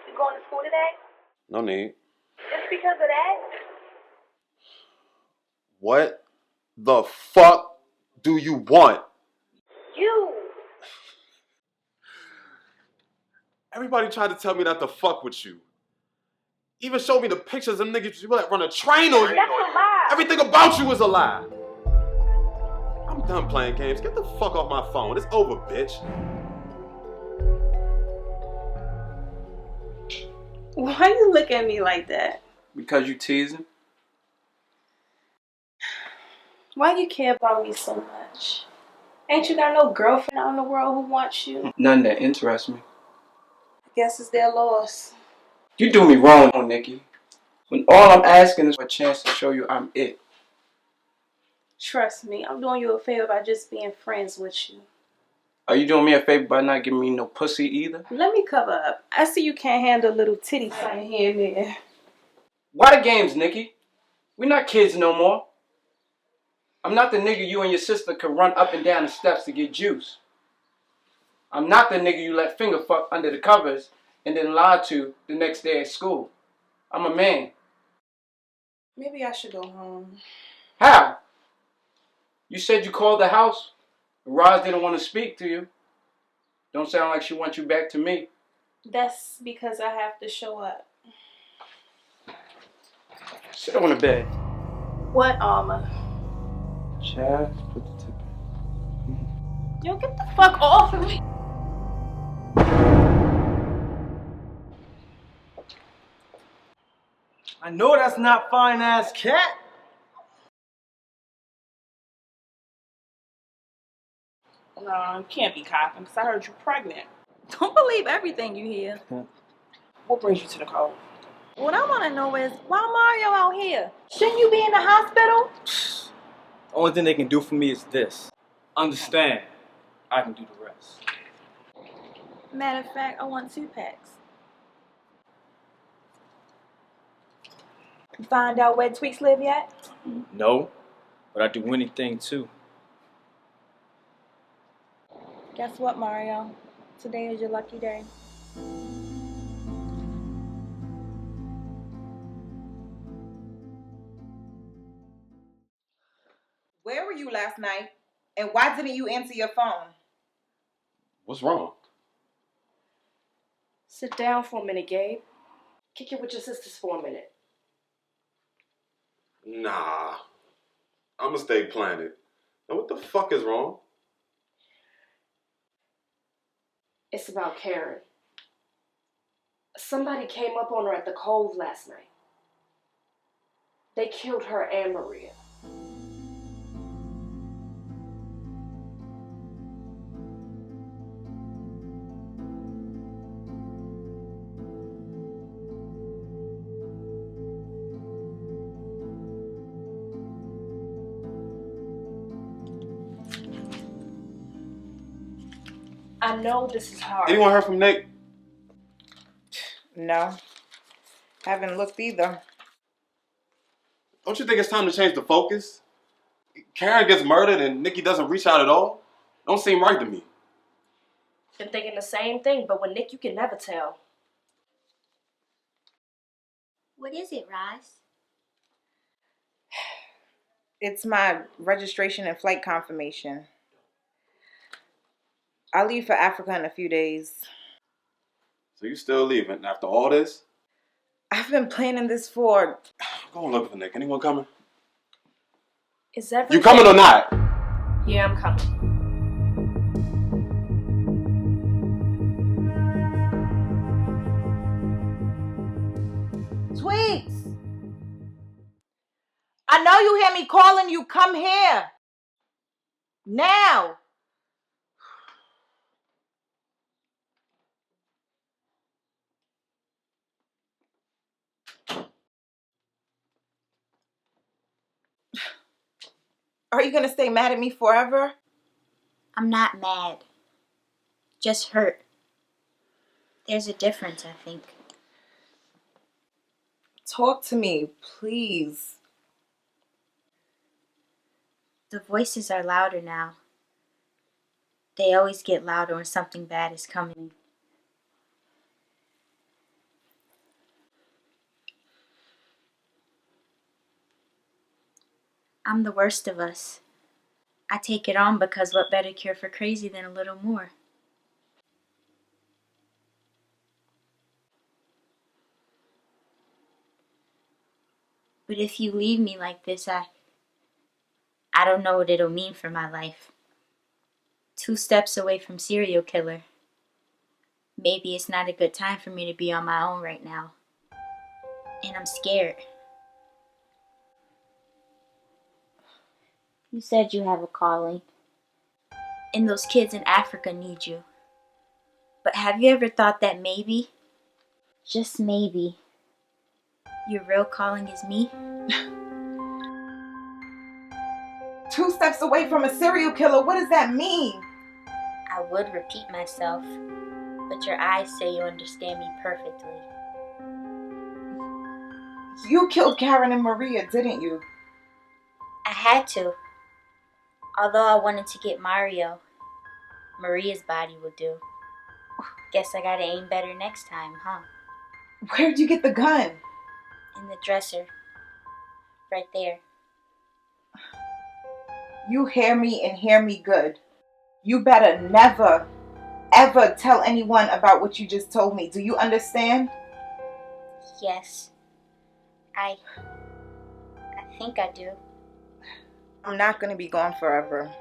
You going to school today? No need. Just because of that? What the fuck do you want? You. Everybody tried to tell me not to fuck with you. Even showed me the pictures of niggas you let run a train on you. That's a lie. Everything about you is a lie. I'm done playing games. Get the fuck off my phone. It's over, bitch. Why you look at me like that? Because you teasing? Why you care about me so much? Ain't you got no girlfriend out in the world who wants you? None that interests me. Guess it's their loss. You do me wrong, Nikki. When all I'm asking is for a chance to show you I'm it. Trust me, I'm doing you a favor by just being friends with you. Are you doing me a favor by not giving me no pussy either? Let me cover up. I see you can't handle a little titty fighting here and there. Why the games, Nikki? We're not kids no more. I'm not the nigga you and your sister could run up and down the steps to get juice. I'm not the nigga you let finger fuck under the covers and then lie to the next day at school. I'm a man. Maybe I should go home. How? You said you called the house. Roz didn't want to speak to you. Don't sound like she wants you back to me. That's because I have to show up. Sit on the bed. What armor? Chad, put the tip in. Yo, get the fuck off of me. I know that's not fine ass cat. No, you can't be copping because I heard you're pregnant. Don't believe everything you hear. What brings you to the cove? What I want to know is, why Mario out here? Shouldn't you be in the hospital? The only thing they can do for me is this. Understand, I can do the rest. Matter of fact, I want 2 packs. You find out where Tweaks live yet? No, but I do anything too. Guess what, Mario? Today is your lucky day. Where were you last night? And why didn't you answer your phone? What's wrong? Sit down for a minute, Gabe. Kick it with your sisters for a minute. Nah. I'ma stay planted. Now what the fuck is wrong? It's about Karen. Somebody came up on her at the Cove last night. They killed her and Maria. I know this is hard. Anyone heard from Nick? No. Haven't looked either. Don't you think it's time to change the focus? Karen gets murdered and Nikki doesn't reach out at all? Don't seem right to me. Been thinking the same thing, but with Nick you can never tell. What is it, Roz? It's my registration and flight confirmation. I'll leave for Africa in a few days. So you still leaving after all this? I've been planning this for... Go and look for Nick. Anyone coming? Is everything... You coming or not? Yeah, I'm coming. Tweets! I know you hear me calling you. Come here. Now. Are you going to stay mad at me forever? I'm not mad. Just hurt. There's a difference, I think. Talk to me, please. The voices are louder now. They always get louder when something bad is coming. I'm the worst of us. I take it on because what better cure for crazy than a little more? But if you leave me like this, I don't know what it'll mean for my life. 2 steps away from serial killer. Maybe it's not a good time for me to be on my own right now. And I'm scared. You said you have a calling. And those kids in Africa need you. But have you ever thought that maybe, just maybe, your real calling is me? 2 steps away from a serial killer, what does that mean? I would repeat myself, but your eyes say you understand me perfectly. You killed Karen and Maria, didn't you? I had to. Although I wanted to get Mario, Maria's body would do. Guess I gotta aim better next time, huh? Where'd you get the gun? In the dresser. Right there. You hear me and hear me good. You better never, ever tell anyone about what you just told me. Do you understand? Yes. I think I do. I'm not going to be gone forever.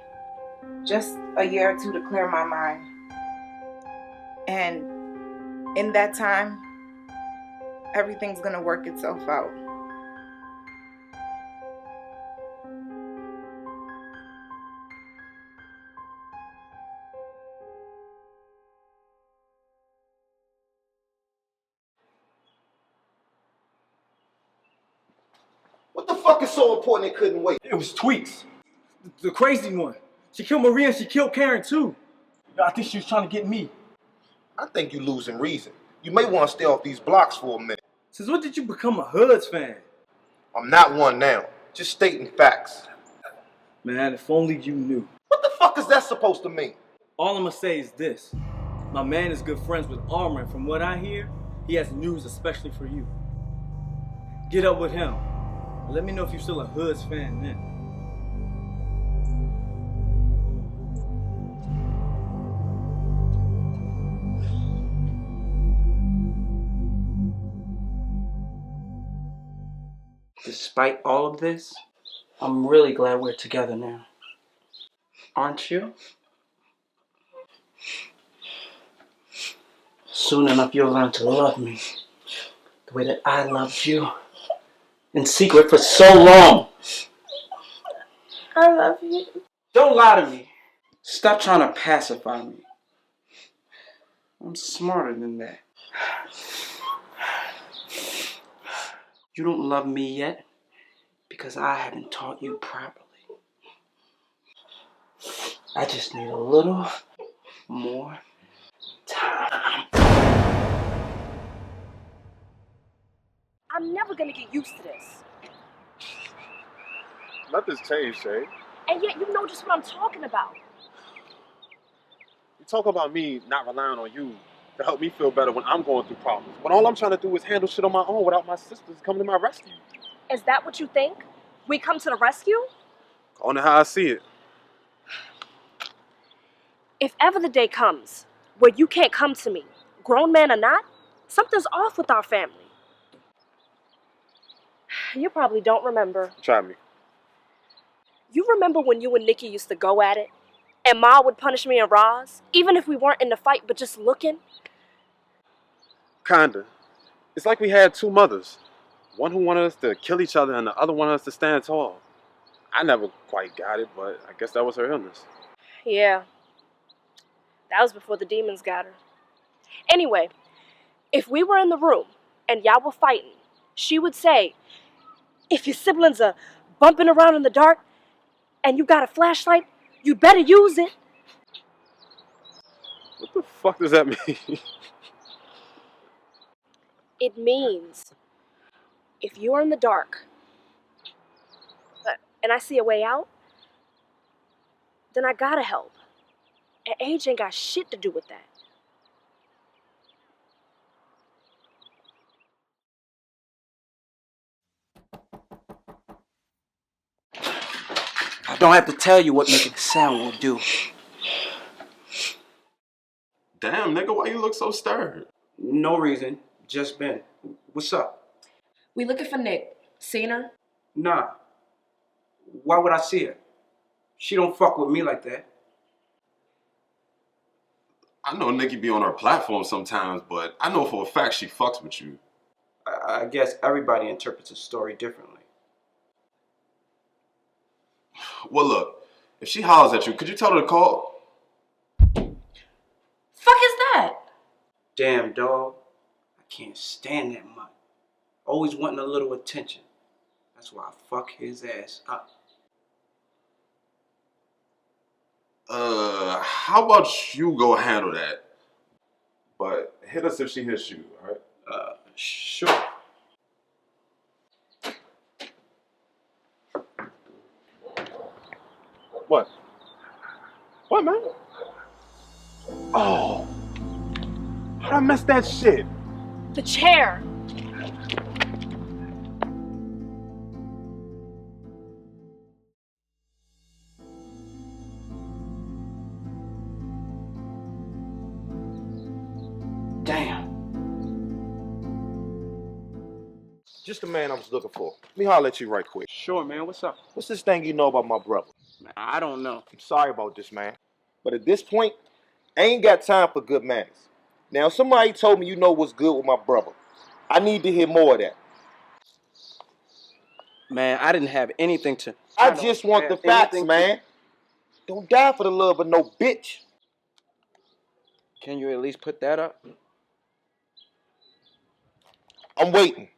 Just a year or two to clear my mind. And in that time, everything's going to work itself out. What the fuck is so important it couldn't wait? It was Tweaks. The crazy one. She killed Maria and she killed Karen too. I think she was trying to get me. I think you're losing reason. You may want to stay off these blocks for a minute. Since when did you become a Hoods fan? I'm not one now. Just stating facts. Man, if only you knew. What the fuck is that supposed to mean? All I'm gonna say is this. My man is good friends with Armor, and from what I hear, he has news especially for you. Get up with him. And let me know if you're still a Hoods fan then. Despite all of this, I'm really glad we're together now. Aren't you? Soon enough, you'll learn to love me the way that I loved you in secret for so long. I love you. Don't lie to me. Stop trying to pacify me. I'm smarter than that. You don't love me yet because I haven't taught you properly. I just need a little more time. I'm never gonna get used to this. Nothing's changed, Shay. And yet you know just what I'm talking about. You talk about me not relying on you to help me feel better when I'm going through problems. When all I'm trying to do is handle shit on my own without my sisters coming to my rescue. Is that what you think? We come to the rescue? On how I see it. If ever the day comes where you can't come to me, grown man or not, something's off with our family. You probably don't remember. Try me. You remember when you and Nikki used to go at it? And Ma would punish me and Roz, even if we weren't in the fight but just looking? Kinda. It's like we had two mothers. One who wanted us to kill each other and the other wanted us to stand tall. I never quite got it, but I guess that was her illness. Yeah. That was before the demons got her. Anyway, if we were in the room and y'all were fighting, she would say, if your siblings are bumping around in the dark and you got a flashlight, you better use it. What the fuck does that mean? It means if you're in the dark and I see a way out, then I gotta help. And age ain't got shit to do with that. I don't have to tell you what making a sound will do. Damn, nigga, why you look so stirred? No reason, just been. What's up? We looking for Nick. Seen her? Nah. Why would I see her? She don't fuck with me like that. I know Nikki be on her platform sometimes, but I know for a fact she fucks with you. I guess everybody interprets a story differently. Well, look, if she hollers at you, could you tell her to call? Fuck is that? Damn, dog. I can't stand that much. Always wanting a little attention. That's why I fuck his ass up. How about you go handle that? But hit us if she hits you, alright? Sure. What? What, man? Oh. How'd I miss that shit? The chair. Damn. Just the man I was looking for. Let me holler at you right quick. Sure, man. What's up? What's this thing you know about my brother? Man, I don't know. I'm sorry about this, man. But at this point, I ain't got time for good manners. Now, somebody told me you know what's good with my brother. I need to hear more of that. Man, I didn't have anything to. I just want the facts, man. Don't die for the love of no bitch. Can you at least put that up? I'm waiting.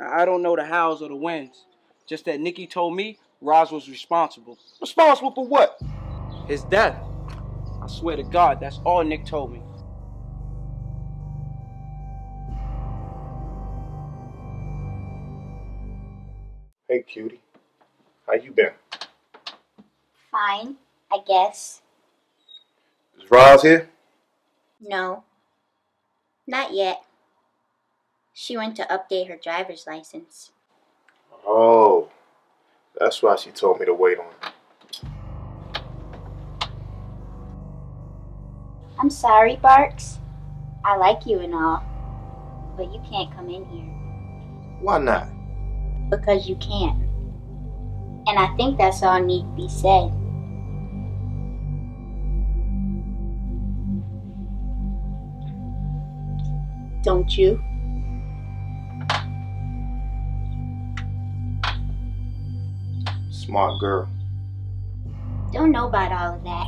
I don't know the hows or the whens. Just that Nikki told me Roz was responsible. Responsible for what? His death. I swear to God, that's all Nick told me. Hey, cutie. How you been? Fine, I guess. Is Roz here? No, not yet. She went to update her driver's license. Oh, that's why she told me to wait on her. I'm sorry, Barks. I like you and all, but you can't come in here. Why not? Because you can't. And I think that's all need to be said. Don't you? Smart girl. Don't know about all of that.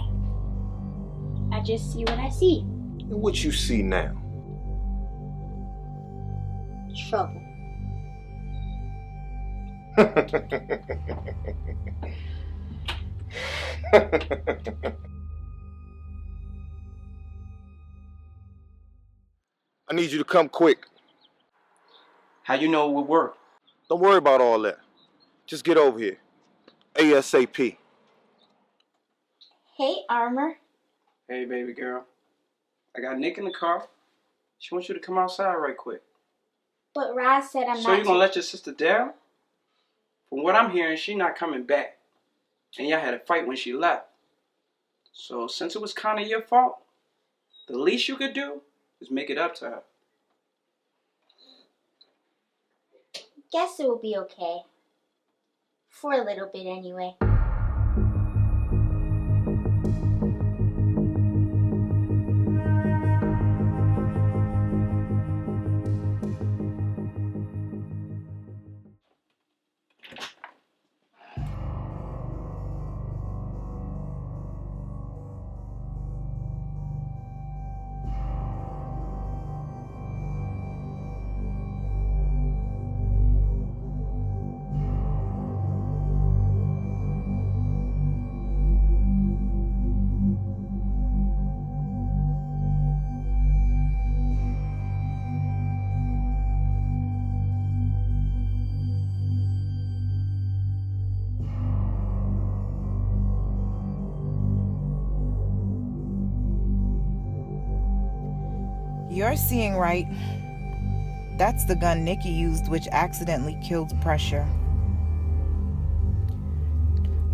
I just see what I see. And what you see now? Trouble. I need you to come quick. How you know it would work? Don't worry about all that. Just get over here. ASAP. Hey, Armor. Hey, baby girl. I got Nick in the car. She wants you to come outside right quick. But Roz said I'm not. So you gonna let your sister down? From what I'm hearing, she not coming back. And y'all had a fight when she left. So since it was kind of your fault, the least you could do is make it up to her. Guess it will be okay. For a little bit anyway. You're seeing right. That's the gun Nikki used, which accidentally killed Pressure.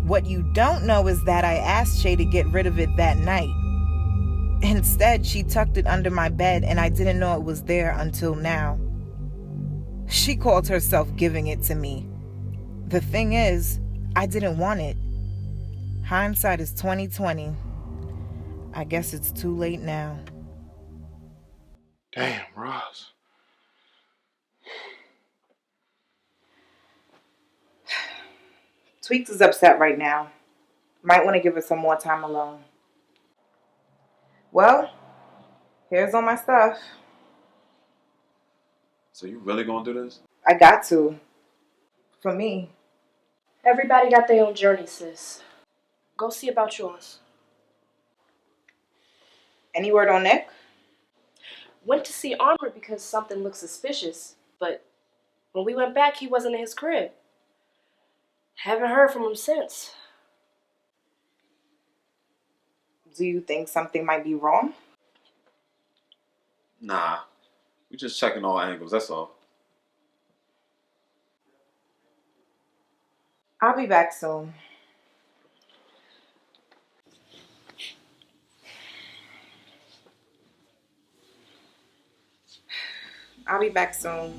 What you don't know is that I asked Shay to get rid of it that night. Instead, she tucked it under my bed, and I didn't know it was there until now. She called herself giving it to me. The thing is, I didn't want it. Hindsight is 20/20. I guess it's too late now. Damn, Roz. Tweaks is upset right now. Might want to give her some more time alone. Well, here's all my stuff. So you really gonna do this? I got to. For me. Everybody got their own journey, sis. Go see about yours. Any word on Nick? Went to see Armor because something looked suspicious, but when we went back, he wasn't in his crib. Haven't heard from him since. Do you think something might be wrong? Nah. We just checking all angles, that's all. I'll be back soon. I'll be back soon.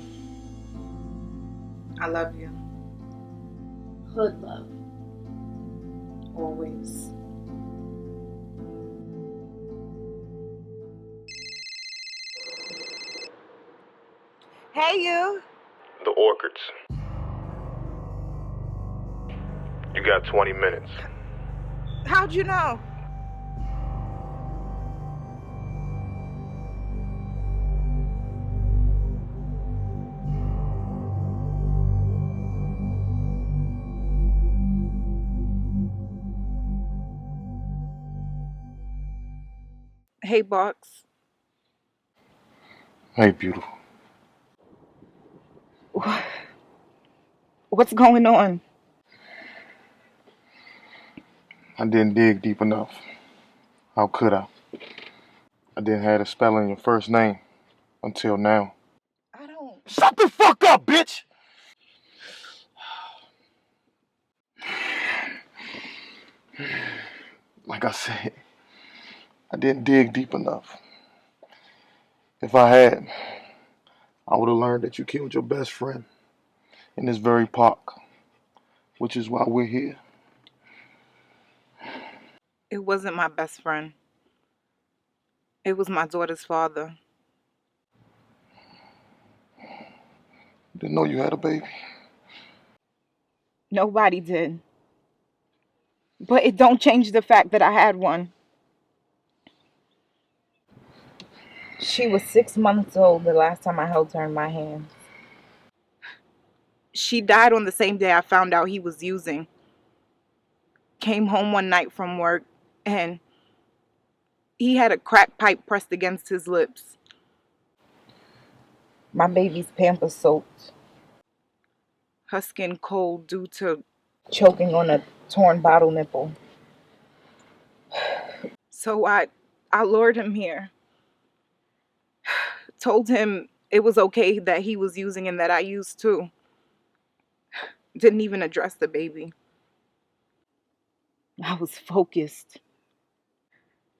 I love you. Hood love. Always. Hey, you. The orchids. You got 20 minutes. How'd you know? Hey, Box. Hey, beautiful. What's going on? I didn't dig deep enough. How could I? I didn't have a spell in your first name until now. I don't. Shut the fuck up, bitch! Like I said, I didn't dig deep enough. If I had, I would have learned that you killed your best friend in this very park, which is why we're here. It wasn't my best friend. It was my daughter's father. Didn't know you had a baby. Nobody did. But it don't change the fact that I had one. She was 6 months old the last time I held her in my hands. She died on the same day I found out he was using. Came home one night from work and he had a crack pipe pressed against his lips. My baby's pamper soaked. Her skin cold due to choking on a torn bottle nipple. So I lured him here. Told him it was okay that he was using and that I used too. Didn't even address the baby. I was focused.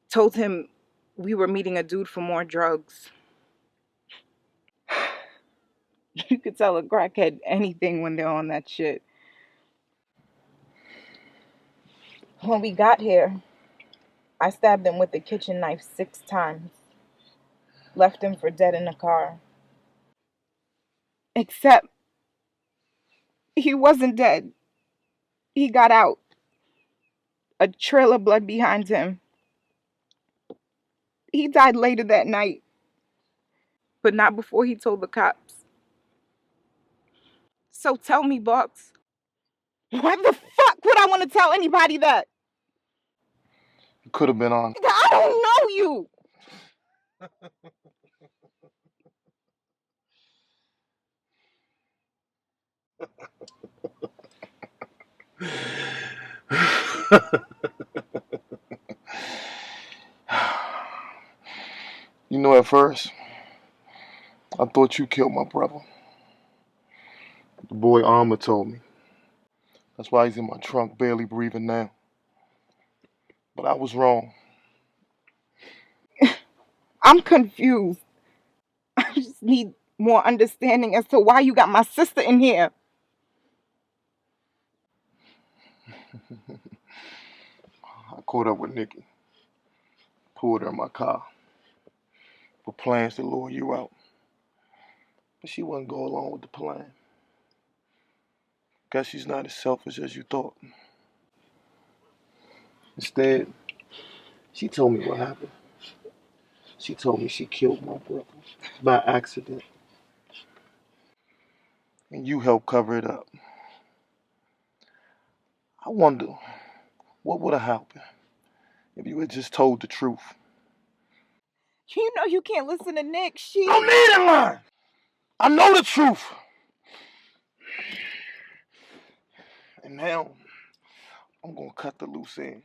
Told him we were meeting a dude for more drugs. You could tell a crackhead anything when they're on that shit. When we got here, I stabbed him with the kitchen knife 6 times. Left him for dead in the car. Except he wasn't dead. He got out. A trail of blood behind him. He died later that night. But not before he told the cops. So tell me, Box, why the fuck would I want to tell anybody that? You could have been on. I don't know you. You know, at first, I thought you killed my brother. The boy Armor told me. That's why he's in my trunk, barely breathing now. But I was wrong. I'm confused. I just need more understanding as to why you got my sister in here. I caught up with Nikki. Pulled her in my car. With plans to lure you out. But she wouldn't go along with the plan. Guess she's not as selfish as you thought. Instead, she told me what happened. She told me she killed my brother by accident. And you helped cover it up. I wonder what would have happened if you had just told the truth. You know you can't listen to Nick. Don't need it, line. I know the truth. And now, I'm gonna cut the loose ends.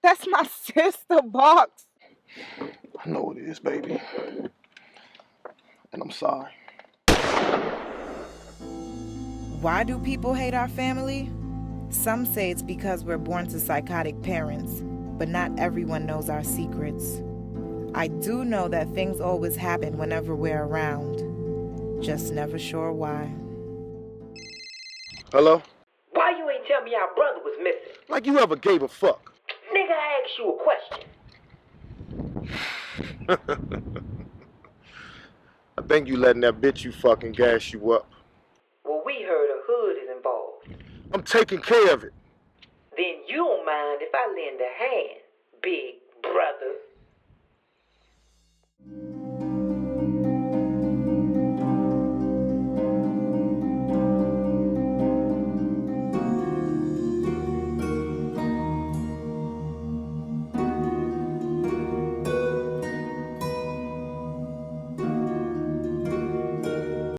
That's my sister, Box. I know it is, baby. And I'm sorry. Why do people hate our family? Some say it's because we're born to psychotic parents, but not everyone knows our secrets. I do know that things always happen whenever we're around. Just never sure why. Hello? Why you ain't tell me our brother was missing? Like you ever gave a fuck. Nigga, I asked you a question. I think you letting that bitch you fucking gas you up. Well, we heard a hood is involved. I'm taking care of it. Then you don't mind if I lend a hand, big brother.